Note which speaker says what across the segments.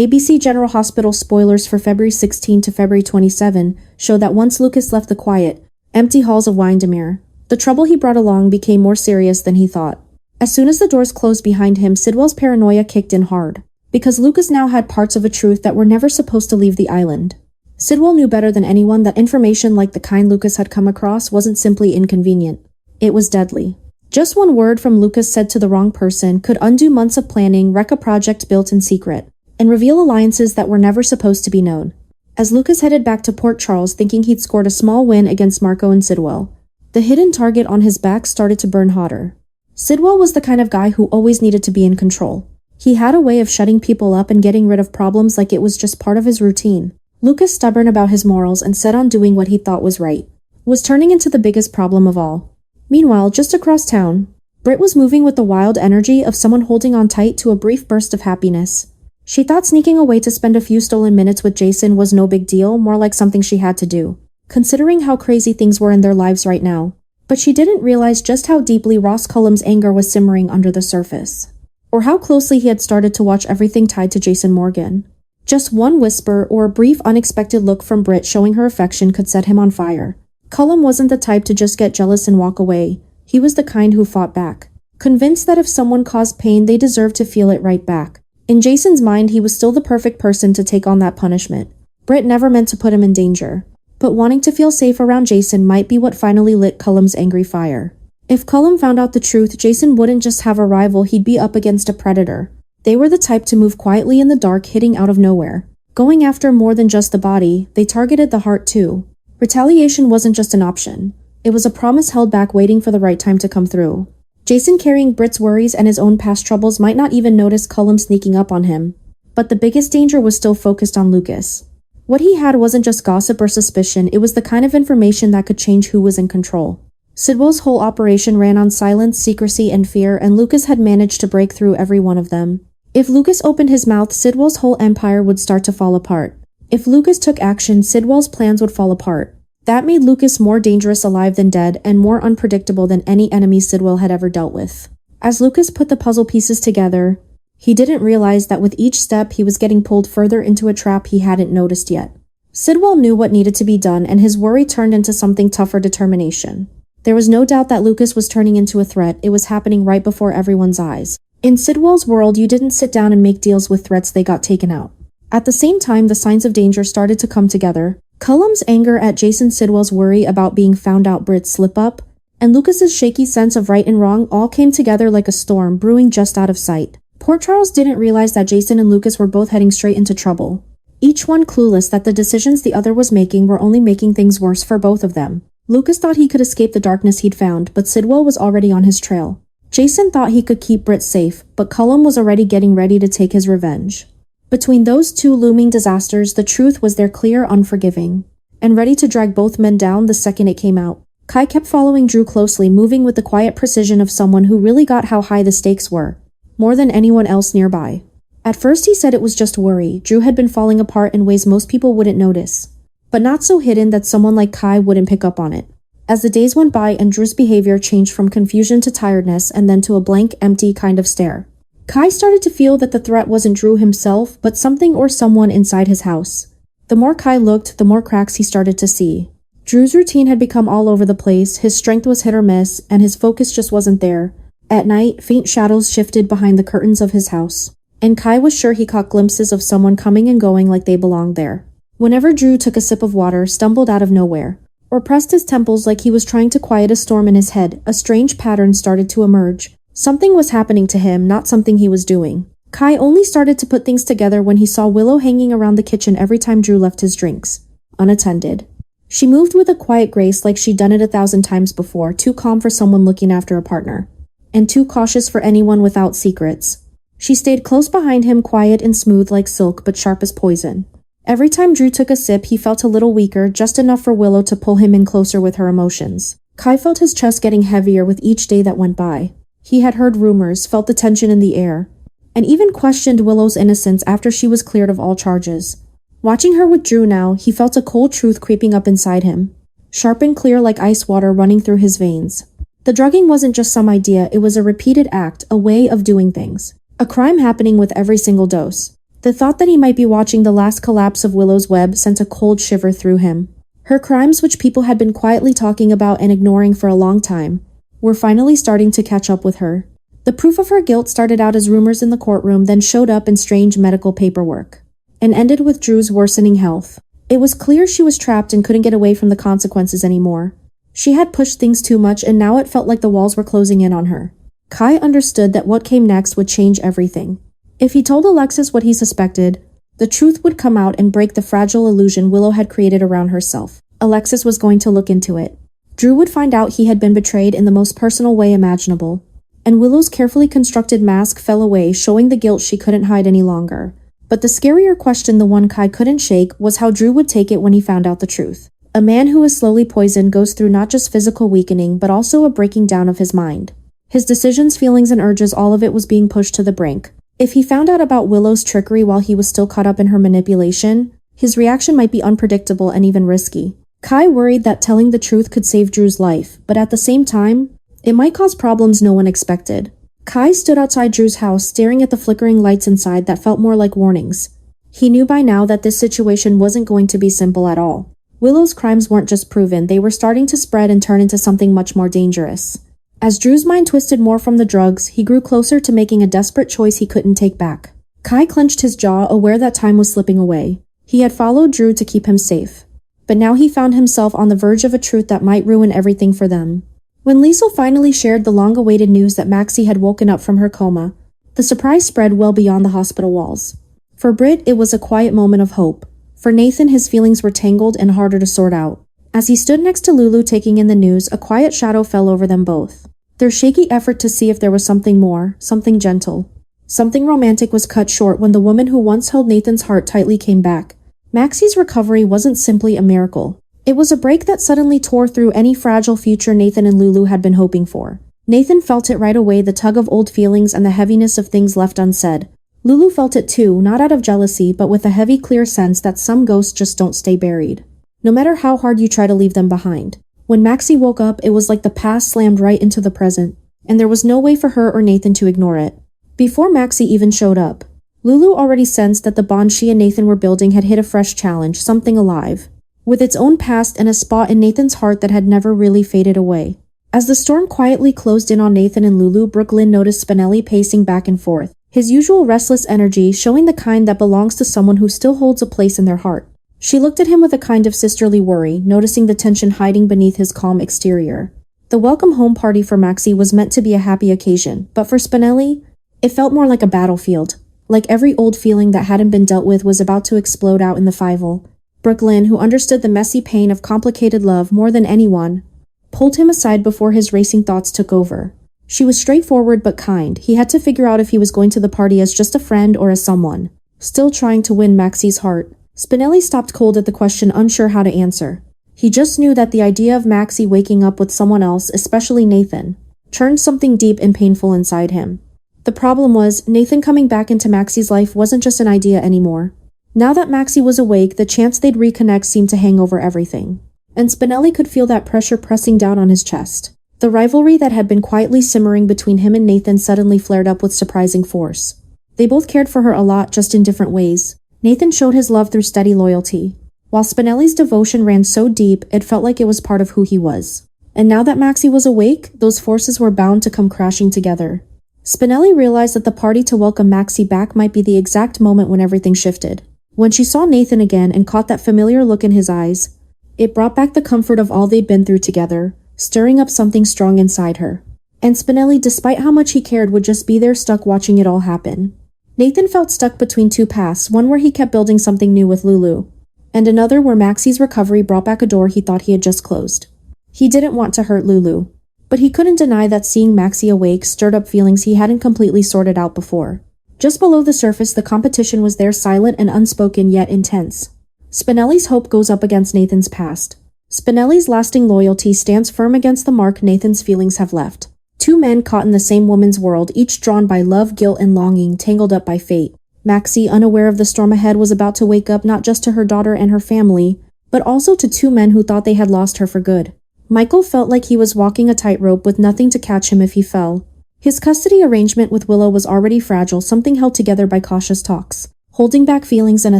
Speaker 1: ABC General Hospital spoilers for February 16 to February 27 show that once Lucas left the quiet, empty halls of Windermere, the trouble he brought along became more serious than he thought. As soon as the doors closed behind him, Sidwell's paranoia kicked in hard, because Lucas now had parts of a truth that were never supposed to leave the island. Sidwell knew better than anyone that information like the kind Lucas had come across wasn't simply inconvenient. It was deadly. Just one word from Lucas said to the wrong person could undo months of planning, wreck a project built in secret, and reveal alliances that were never supposed to be known. As Lucas headed back to Port Charles thinking he'd scored a small win against Marco and Sidwell, the hidden target on his back started to burn hotter. Sidwell was the kind of guy who always needed to be in control. He had a way of shutting people up and getting rid of problems like it was just part of his routine. Lucas, stubborn about his morals and set on doing what he thought was right, was turning into the biggest problem of all. Meanwhile, just across town, Britt was moving with the wild energy of someone holding on tight to a brief burst of happiness. She thought sneaking away to spend a few stolen minutes with Jason was no big deal, more like something she had to do, considering how crazy things were in their lives right now. But she didn't realize just how deeply Ross Cullum's anger was simmering under the surface, or how closely he had started to watch everything tied to Jason Morgan. Just one whisper or a brief unexpected look from Britt showing her affection could set him on fire. Cullum wasn't the type to just get jealous and walk away. He was the kind who fought back, convinced that if someone caused pain, they deserved to feel it right back. In Jason's mind, he was still the perfect person to take on that punishment. Britt never meant to put him in danger, but wanting to feel safe around Jason might be what finally lit Cullum's angry fire. If Cullum found out the truth, Jason wouldn't just have a rival, he'd be up against a predator. They were the type to move quietly in the dark, hitting out of nowhere. Going after more than just the body, they targeted the heart too. Retaliation wasn't just an option. It was a promise held back, waiting for the right time to come through. Jason, carrying Britt's worries and his own past troubles, might not even notice Cullum sneaking up on him. But the biggest danger was still focused on Lucas. What he had wasn't just gossip or suspicion, it was the kind of information that could change who was in control. Sidwell's whole operation ran on silence, secrecy, and fear, and Lucas had managed to break through every one of them. If Lucas opened his mouth, Sidwell's whole empire would start to fall apart. If Lucas took action, Sidwell's plans would fall apart. That made Lucas more dangerous alive than dead, and more unpredictable than any enemy Sidwell had ever dealt with. As Lucas put the puzzle pieces together, he didn't realize that with each step he was getting pulled further into a trap he hadn't noticed yet. Sidwell knew what needed to be done, and his worry turned into something tougher: determination. There was no doubt that Lucas was turning into a threat. It was happening right before everyone's eyes. In Sidwell's world, you didn't sit down and make deals with threats, they got taken out. At the same time, the signs of danger started to come together. Cullum's anger at Jason, Sidwell's worry about being found out, Britt's slip-up, and Lucas's shaky sense of right and wrong all came together like a storm brewing just out of sight. Port Charles didn't realize that Jason and Lucas were both heading straight into trouble, each one clueless that the decisions the other was making were only making things worse for both of them. Lucas thought he could escape the darkness he'd found, but Sidwell was already on his trail. Jason thought he could keep Britt safe, but Cullum was already getting ready to take his revenge. Between those two looming disasters, the truth was there, clear, unforgiving, and ready to drag both men down the second it came out. Kai kept following Drew closely, moving with the quiet precision of someone who really got how high the stakes were, more than anyone else nearby. At first he said it was just worry. Drew had been falling apart in ways most people wouldn't notice, but not so hidden that someone like Kai wouldn't pick up on it. As the days went by and Drew's behavior changed from confusion to tiredness and then to a blank, empty kind of stare, Kai started to feel that the threat wasn't Drew himself, but something or someone inside his house. The more Kai looked, the more cracks he started to see. Drew's routine had become all over the place, his strength was hit or miss, and his focus just wasn't there. At night, faint shadows shifted behind the curtains of his house, and Kai was sure he caught glimpses of someone coming and going like they belonged there. Whenever Drew took a sip of water, stumbled out of nowhere, or pressed his temples like he was trying to quiet a storm in his head, a strange pattern started to emerge. Something was happening to him, not something he was doing. Kai only started to put things together when he saw Willow hanging around the kitchen every time Drew left his drinks, unattended. She moved with a quiet grace like she'd done it 1,000 times before, too calm for someone looking after a partner, and too cautious for anyone without secrets. She stayed close behind him, quiet and smooth like silk, but sharp as poison. Every time Drew took a sip, he felt a little weaker, just enough for Willow to pull him in closer with her emotions. Kai felt his chest getting heavier with each day that went by. He had heard rumors, felt the tension in the air, and even questioned Willow's innocence after she was cleared of all charges. Watching her with Drew now, he felt a cold truth creeping up inside him, sharp and clear like ice water running through his veins. The drugging wasn't just some idea, it was a repeated act, a way of doing things. A crime happening with every single dose. The thought that he might be watching the last collapse of Willow's web sent a cold shiver through him. Her crimes, which people had been quietly talking about and ignoring for a long time, were finally starting to catch up with her. The proof of her guilt started out as rumors in the courtroom, then showed up in strange medical paperwork, and ended with Drew's worsening health. It was clear she was trapped and couldn't get away from the consequences anymore. She had pushed things too much, and now it felt like the walls were closing in on her. Kai understood that what came next would change everything. If he told Alexis what he suspected, the truth would come out and break the fragile illusion Willow had created around herself. Alexis was going to look into it. Drew would find out he had been betrayed in the most personal way imaginable. And Willow's carefully constructed mask fell away, showing the guilt she couldn't hide any longer. But the scarier question, the one Kai couldn't shake, was how Drew would take it when he found out the truth. A man who is slowly poisoned goes through not just physical weakening but also a breaking down of his mind. His decisions, feelings, and urges, all of it was being pushed to the brink. If he found out about Willow's trickery while he was still caught up in her manipulation, his reaction might be unpredictable and even risky. Kai worried that telling the truth could save Drew's life, but at the same time, it might cause problems no one expected. Kai stood outside Drew's house, staring at the flickering lights inside that felt more like warnings. He knew by now that this situation wasn't going to be simple at all. Willow's crimes weren't just proven, they were starting to spread and turn into something much more dangerous. As Drew's mind twisted more from the drugs, he grew closer to making a desperate choice he couldn't take back. Kai clenched his jaw, aware that time was slipping away. He had followed Drew to keep him safe. But now he found himself on the verge of a truth that might ruin everything for them. When Liesl finally shared the long-awaited news that Maxie had woken up from her coma, the surprise spread well beyond the hospital walls. For Britt, it was a quiet moment of hope. For Nathan, his feelings were tangled and harder to sort out. As he stood next to Lulu taking in the news, a quiet shadow fell over them both. Their shaky effort to see if there was something more, something gentle, something romantic was cut short when the woman who once held Nathan's heart tightly came back. Maxie's recovery wasn't simply a miracle. It was a break that suddenly tore through any fragile future Nathan and Lulu had been hoping for. Nathan felt it right away, the tug of old feelings and the heaviness of things left unsaid. Lulu felt it too, not out of jealousy, but with a heavy, clear sense that some ghosts just don't stay buried, no matter how hard you try to leave them behind. When Maxie woke up, it was like the past slammed right into the present, and there was no way for her or Nathan to ignore it. Before Maxie even showed up, Lulu already sensed that the bond she and Nathan were building had hit a fresh challenge, something alive, with its own past and a spot in Nathan's heart that had never really faded away. As the storm quietly closed in on Nathan and Lulu, Brooklyn noticed Spinelli pacing back and forth, his usual restless energy showing the kind that belongs to someone who still holds a place in their heart. She looked at him with a kind of sisterly worry, noticing the tension hiding beneath his calm exterior. The welcome home party for Maxie was meant to be a happy occasion, but for Spinelli, it felt more like a battlefield. Like every old feeling that hadn't been dealt with was about to explode out in the Fievel. Brooklyn, who understood the messy pain of complicated love more than anyone, pulled him aside before his racing thoughts took over. She was straightforward but kind. He had to figure out if he was going to the party as just a friend or as someone, still trying to win Maxie's heart. Spinelli stopped cold at the question, unsure how to answer. He just knew that the idea of Maxie waking up with someone else, especially Nathan, churned something deep and painful inside him. The problem was, Nathan coming back into Maxie's life wasn't just an idea anymore. Now that Maxie was awake, the chance they'd reconnect seemed to hang over everything. And Spinelli could feel that pressure pressing down on his chest. The rivalry that had been quietly simmering between him and Nathan suddenly flared up with surprising force. They both cared for her a lot, just in different ways. Nathan showed his love through steady loyalty, while Spinelli's devotion ran so deep it felt like it was part of who he was. And now that Maxie was awake, those forces were bound to come crashing together. Spinelli realized that the party to welcome Maxie back might be the exact moment when everything shifted. When she saw Nathan again and caught that familiar look in his eyes, it brought back the comfort of all they'd been through together, stirring up something strong inside her. And Spinelli, despite how much he cared, would just be there stuck watching it all happen. Nathan felt stuck between two paths, one where he kept building something new with Lulu, and another where Maxie's recovery brought back a door he thought he had just closed. He didn't want to hurt Lulu, but he couldn't deny that seeing Maxie awake stirred up feelings he hadn't completely sorted out before. Just below the surface, the competition was there, silent and unspoken yet intense. Spinelli's hope goes up against Nathan's past. Spinelli's lasting loyalty stands firm against the mark Nathan's feelings have left. Two men caught in the same woman's world, each drawn by love, guilt, and longing, tangled up by fate. Maxie, unaware of the storm ahead, was about to wake up not just to her daughter and her family, but also to two men who thought they had lost her for good. Michael felt like he was walking a tightrope with nothing to catch him if he fell. His custody arrangement with Willow was already fragile, something held together by cautious talks. holding back feelings and a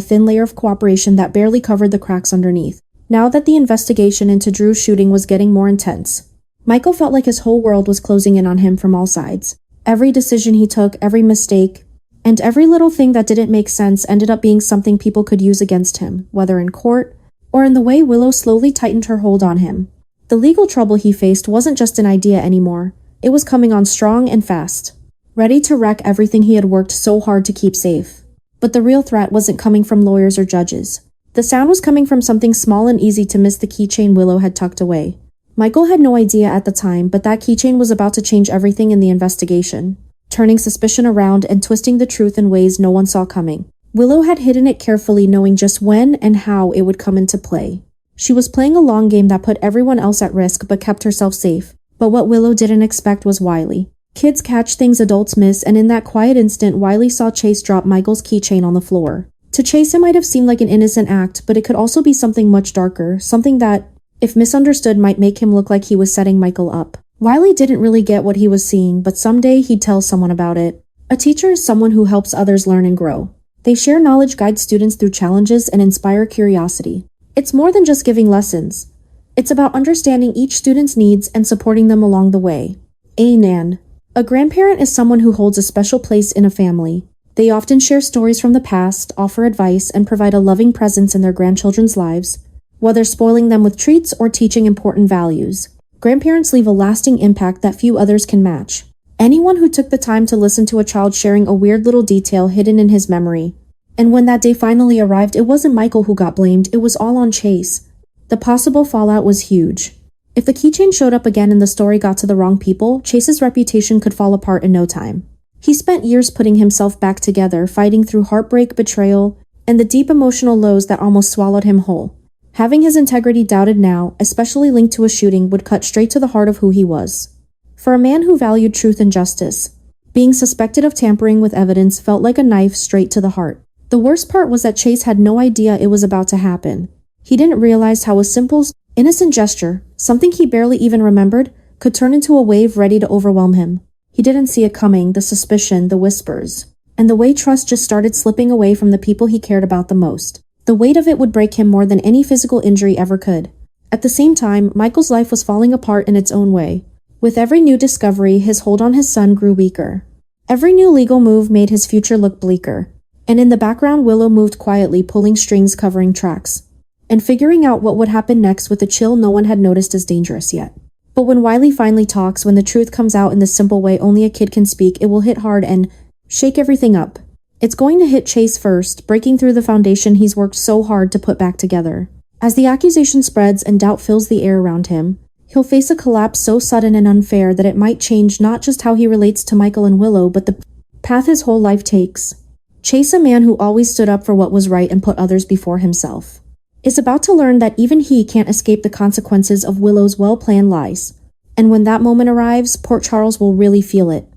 Speaker 1: thin layer of cooperation that barely covered the cracks underneath. Now that the investigation into Drew's shooting was getting more intense, Michael felt like his whole world was closing in on him from all sides. Every decision he took, every mistake, and every little thing that didn't make sense ended up being something people could use against him, whether in court or in the way Willow slowly tightened her hold on him. The legal trouble he faced wasn't just an idea anymore. It was coming on strong and fast, ready to wreck everything he had worked so hard to keep safe. But the real threat wasn't coming from lawyers or judges. The sound was coming from something small and easy to miss: the keychain Willow had tucked away. Michael had no idea at the time, but that keychain was about to change everything in the investigation, turning suspicion around and twisting the truth in ways no one saw coming. Willow had hidden it carefully, knowing just when and how it would come into play. She was playing a long game that put everyone else at risk but kept herself safe. But what Willow didn't expect was Wiley. Kids catch things adults miss, and in that quiet instant, Wiley saw Chase drop Michael's keychain on the floor. To Chase, it might have seemed like an innocent act, but it could also be something much darker, something that, if misunderstood, might make him look like he was setting Michael up. Wiley didn't really get what he was seeing, but someday he'd tell someone about it. A teacher is someone who helps others learn and grow. They share knowledge, guide students through challenges, and inspire curiosity. It's more than just giving lessons. It's about understanding each student's needs and supporting them along the way. A Nan. A grandparent is someone who holds a special place in a family. They often share stories from the past, offer advice, and provide a loving presence in their grandchildren's lives, whether spoiling them with treats or teaching important values. Grandparents leave a lasting impact that few others can match. Anyone who took the time to listen to a child sharing a weird little detail hidden in his memory. And when that day finally arrived, it wasn't Michael who got blamed, it was all on Chase. The possible fallout was huge. If the keychain showed up again and the story got to the wrong people, Chase's reputation could fall apart in no time. He spent years putting himself back together, fighting through heartbreak, betrayal, and the deep emotional lows that almost swallowed him whole. Having his integrity doubted now, especially linked to a shooting, would cut straight to the heart of who he was. For a man who valued truth and justice, being suspected of tampering with evidence felt like a knife straight to the heart. The worst part was that Chase had no idea it was about to happen. He didn't realize how a simple, innocent gesture, something he barely even remembered, could turn into a wave ready to overwhelm him. He didn't see it coming, the suspicion, the whispers, and the way trust just started slipping away from the people he cared about the most. The weight of it would break him more than any physical injury ever could. At the same time, Michael's life was falling apart in its own way. With every new discovery, his hold on his son grew weaker. Every new legal move made his future look bleaker. And in the background, Willow moved quietly, pulling strings, covering tracks, and figuring out what would happen next with a chill no one had noticed as dangerous yet. But when Wiley finally talks, when the truth comes out in the simple way only a kid can speak, it will hit hard and shake everything up. It's going to hit Chase first, breaking through the foundation he's worked so hard to put back together. As the accusation spreads and doubt fills the air around him, he'll face a collapse so sudden and unfair that it might change not just how he relates to Michael and Willow, but the path his whole life takes. Chase, a man who always stood up for what was right and put others before himself, is about to learn that even he can't escape the consequences of Willow's well-planned lies. And when that moment arrives, Port Charles will really feel it.